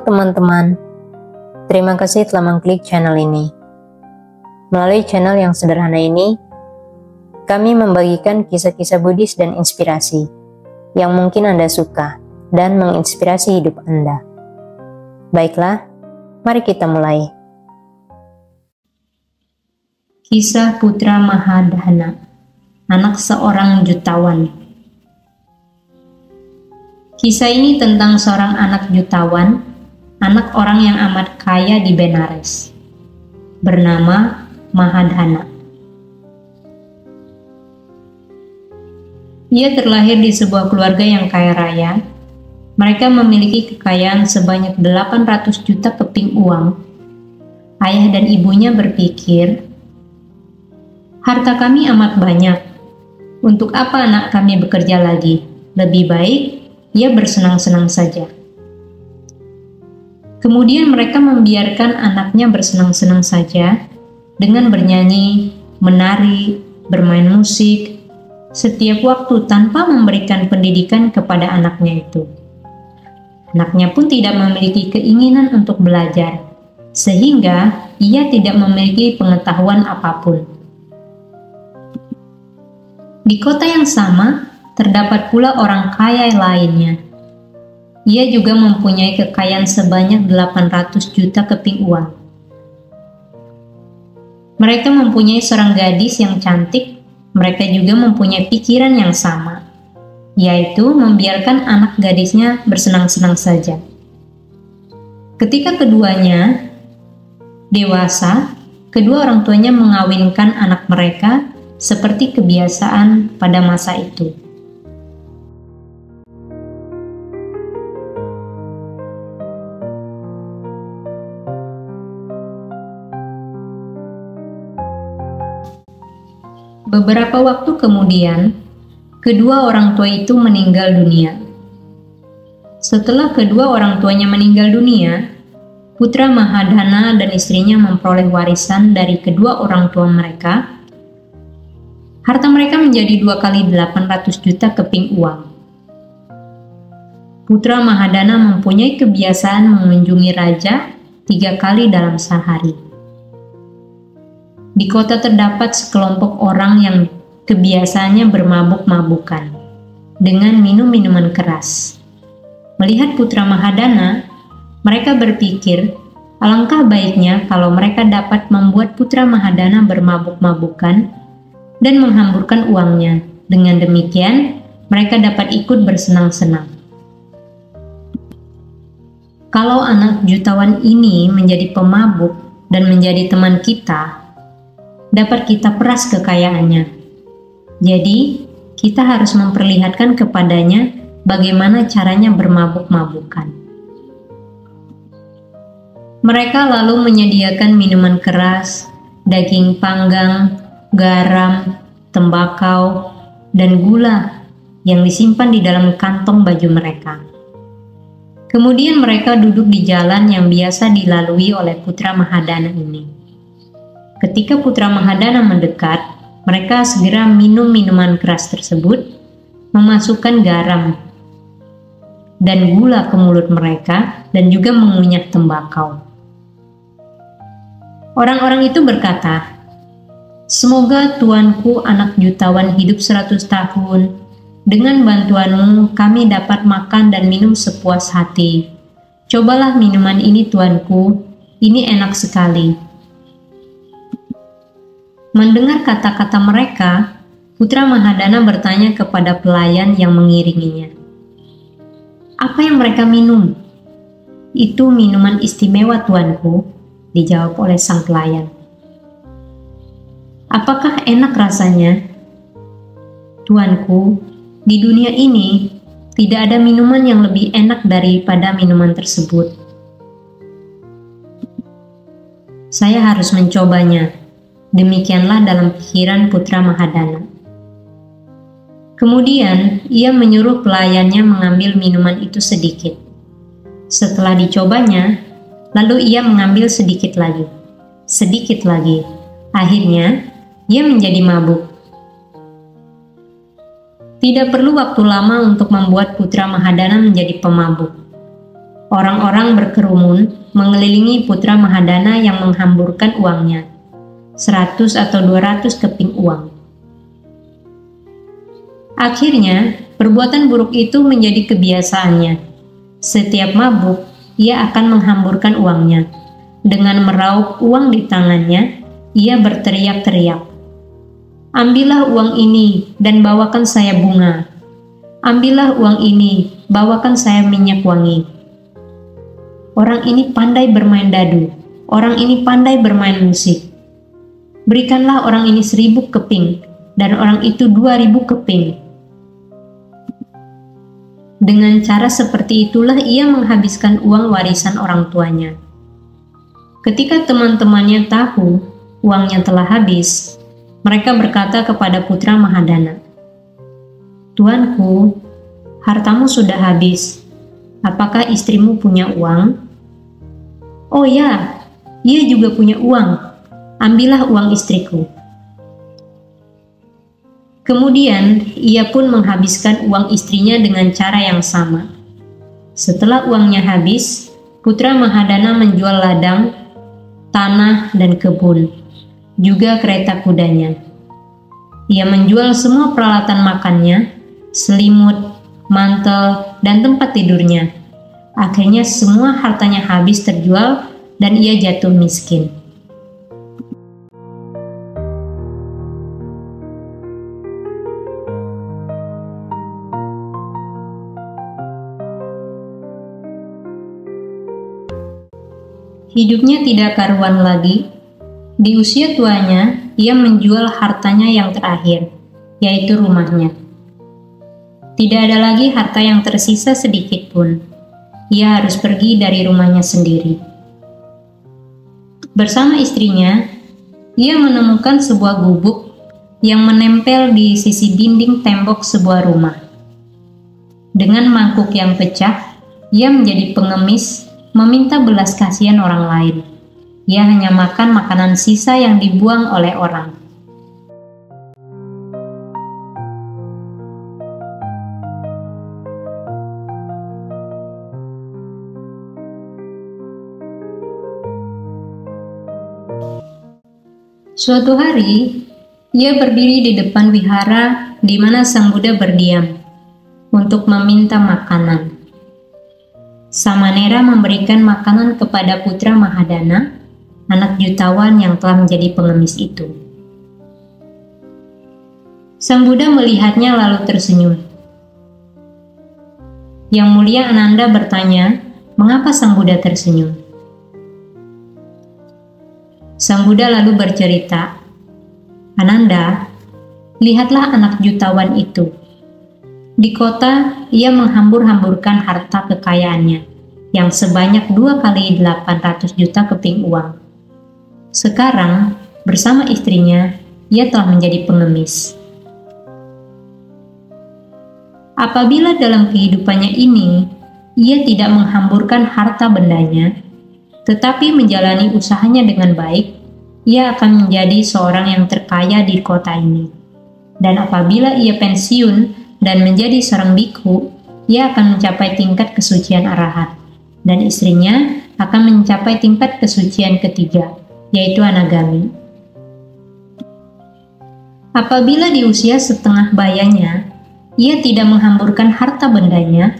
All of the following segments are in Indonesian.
Halo teman-teman, terima kasih telah mengklik channel ini. Melalui channel yang sederhana ini, kami membagikan kisah-kisah Buddhis dan inspirasi yang mungkin Anda suka dan menginspirasi hidup Anda. Baiklah, mari kita mulai. Kisah Putra Mahadana, anak seorang jutawan. Kisah ini tentang seorang anak jutawan, anak orang yang amat kaya di Benares, bernama Mahadana. Ia terlahir di sebuah keluarga yang kaya raya. Mereka memiliki kekayaan sebanyak 800 juta keping uang. Ayah dan ibunya berpikir, harta kami amat banyak. Untuk apa anak kami bekerja lagi? Lebih baik ia bersenang-senang saja. Kemudian mereka membiarkan anaknya bersenang-senang saja dengan bernyanyi, menari, bermain musik, setiap waktu tanpa memberikan pendidikan kepada anaknya itu. Anaknya pun tidak memiliki keinginan untuk belajar, sehingga ia tidak memiliki pengetahuan apapun. Di kota yang sama, terdapat pula orang kaya lainnya. Ia juga mempunyai kekayaan sebanyak 800 juta keping uang. Mereka mempunyai seorang gadis yang cantik. Mereka juga mempunyai pikiran yang sama, yaitu membiarkan anak gadisnya bersenang-senang saja. Ketika keduanya dewasa, kedua orang tuanya mengawinkan anak mereka seperti kebiasaan pada masa itu. Beberapa waktu kemudian, kedua orang tua itu meninggal dunia. Setelah kedua orang tuanya meninggal dunia, putra Mahadana dan istrinya memperoleh warisan dari kedua orang tua mereka. Harta mereka menjadi 2 kali 800 juta keping uang. Putra Mahadana mempunyai kebiasaan mengunjungi raja 3 kali dalam sehari. Di kota terdapat sekelompok orang yang kebiasaannya bermabuk-mabukan dengan minum minuman keras. Melihat putra Mahadana, mereka berpikir alangkah baiknya kalau mereka dapat membuat putra Mahadana bermabuk-mabukan dan menghamburkan uangnya. Dengan demikian, mereka dapat ikut bersenang-senang. Kalau anak jutawan ini menjadi pemabuk dan menjadi teman kita, dapat kita peras kekayaannya. Jadi, kita harus memperlihatkan kepadanya bagaimana caranya bermabuk-mabukan. Mereka lalu menyediakan minuman keras, daging panggang, garam, tembakau, dan gula yang disimpan di dalam kantong baju mereka. Kemudian mereka duduk di jalan yang biasa dilalui oleh putra Mahadana ini. Ketika putra Mahadana mendekat, mereka segera minum minuman keras tersebut, memasukkan garam dan gula ke mulut mereka, dan juga mengunyah tembakau. Orang-orang itu berkata, "Semoga tuanku anak jutawan hidup 100 tahun. Dengan bantuanmu kami dapat makan dan minum sepuas hati. Cobalah minuman ini tuanku, ini enak sekali." Mendengar kata-kata mereka, putra Mahadana bertanya kepada pelayan yang mengiringinya, "Apa yang mereka minum?" "Itu minuman istimewa tuanku," dijawab oleh sang pelayan. "Apakah enak rasanya?" "Tuanku, di dunia ini tidak ada minuman yang lebih enak daripada minuman tersebut. Saya harus mencobanya." Demikianlah dalam pikiran putra Mahadana. Kemudian, ia menyuruh pelayannya mengambil minuman itu sedikit. Setelah dicobanya, lalu ia mengambil sedikit lagi. Akhirnya, ia menjadi mabuk. Tidak perlu waktu lama untuk membuat putra Mahadana menjadi pemabuk. Orang-orang berkerumun mengelilingi putra Mahadana yang menghamburkan uangnya, 100 atau 200 keping uang. Akhirnya, perbuatan buruk itu menjadi kebiasaannya. Setiap mabuk, ia akan menghamburkan uangnya. Dengan meraup uang di tangannya, ia berteriak-teriak, "Ambillah uang ini dan bawakan saya bunga. Ambillah uang ini, bawakan saya minyak wangi." Orang ini pandai bermain dadu, orang ini pandai bermain musik. Berikanlah orang ini 1000 keping, dan orang itu 2000 keping. Dengan cara seperti itulah ia menghabiskan uang warisan orang tuanya. Ketika teman-temannya tahu uangnya telah habis, mereka berkata kepada putra Mahadana, "Tuanku, hartamu sudah habis. Apakah istrimu punya uang?" "Oh ya, ia juga punya uang. Ambillah uang istriku." Kemudian, ia pun menghabiskan uang istrinya dengan cara yang sama. Setelah uangnya habis, putra Mahadana menjual ladang, tanah, dan kebun, juga kereta kudanya. Ia menjual semua peralatan makannya, selimut, mantel, dan tempat tidurnya. Akhirnya semua hartanya habis terjual dan ia jatuh miskin. Hidupnya tidak karuan lagi. Di usia tuanya, ia menjual hartanya yang terakhir, yaitu rumahnya. Tidak ada lagi harta yang tersisa sedikit pun. Ia harus pergi dari rumahnya sendiri. Bersama istrinya, ia menemukan sebuah gubuk yang menempel di sisi dinding tembok sebuah rumah. Dengan mangkuk yang pecah, ia menjadi pengemis, meminta belas kasihan orang lain. Ia hanya makan makanan sisa yang dibuang oleh orang. Suatu hari, ia berdiri di depan wihara di mana Sang Buddha berdiam untuk meminta makanan. Samanera memberikan makanan kepada putra Mahadana, anak jutawan yang telah menjadi pengemis itu. Sang Buddha melihatnya lalu tersenyum. Yang Mulia Ananda bertanya, mengapa Sang Buddha tersenyum? Sang Buddha lalu bercerita, "Ananda, lihatlah anak jutawan itu. Di kota, ia menghambur-hamburkan harta kekayaannya, yang sebanyak 2 kali 800 juta keping uang. Sekarang, bersama istrinya, ia telah menjadi pengemis. Apabila dalam kehidupannya ini, ia tidak menghamburkan harta bendanya, tetapi menjalani usahanya dengan baik, ia akan menjadi seorang yang terkaya di kota ini. Dan apabila ia pensiun dan menjadi seorang bikhu, ia akan mencapai tingkat kesucian arahat, dan istrinya akan mencapai tingkat kesucian ketiga, yaitu anagami. Apabila di usia setengah bayanya, ia tidak menghamburkan harta bendanya,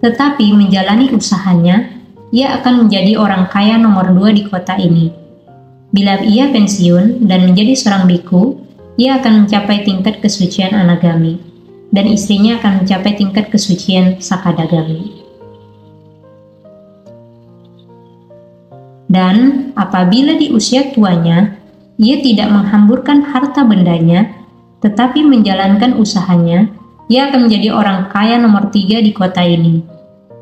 tetapi menjalani usahanya, ia akan menjadi orang kaya nomor 2 di kota ini. Bila ia pensiun dan menjadi seorang bikhu, ia akan mencapai tingkat kesucian anagami, dan istrinya akan mencapai tingkat kesucian sakadagami. Dan apabila di usia tuanya, ia tidak menghamburkan harta bendanya, tetapi menjalankan usahanya, ia akan menjadi orang kaya nomor 3 di kota ini.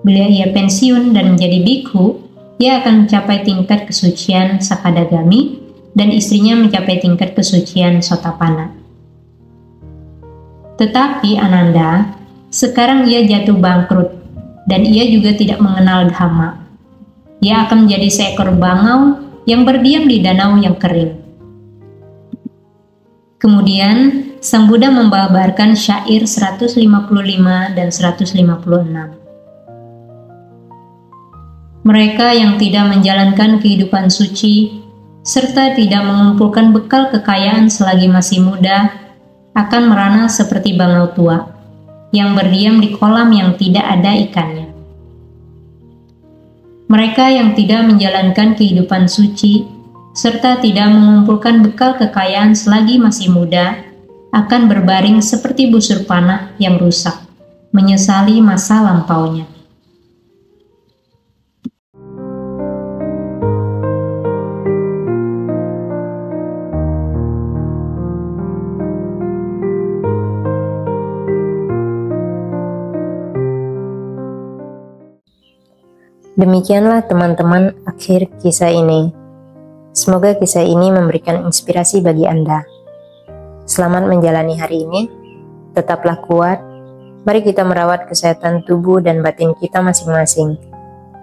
Bila ia pensiun dan menjadi bikhu, ia akan mencapai tingkat kesucian sakadagami, dan istrinya mencapai tingkat kesucian sotapanna. Tetapi Ananda, sekarang ia jatuh bangkrut, dan ia juga tidak mengenal dhamma. Ia akan menjadi seekor bangau yang berdiam di danau yang kering. Kemudian, Sang Buddha membabarkan syair 155 dan 156. Mereka yang tidak menjalankan kehidupan suci, serta tidak mengumpulkan bekal kekayaan selagi masih muda, akan merana seperti bangau tua, yang berdiam di kolam yang tidak ada ikannya. Mereka yang tidak menjalankan kehidupan suci, serta tidak mengumpulkan bekal kekayaan selagi masih muda, akan berbaring seperti busur panah yang rusak, menyesali masa lampaunya. Demikianlah teman-teman akhir kisah ini. Semoga kisah ini memberikan inspirasi bagi Anda. Selamat menjalani hari ini, tetaplah kuat. Mari kita merawat kesehatan tubuh dan batin kita masing-masing,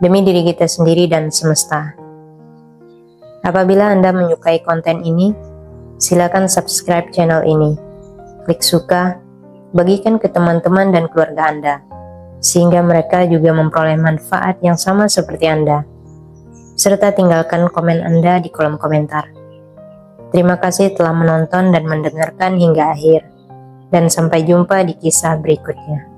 demi diri kita sendiri dan semesta. Apabila Anda menyukai konten ini, silakan subscribe channel ini, klik suka, bagikan ke teman-teman dan keluarga Anda, sehingga mereka juga memperoleh manfaat yang sama seperti Anda. Serta tinggalkan komen Anda di kolom komentar. Terima kasih telah menonton dan mendengarkan hingga akhir, dan sampai jumpa di kisah berikutnya.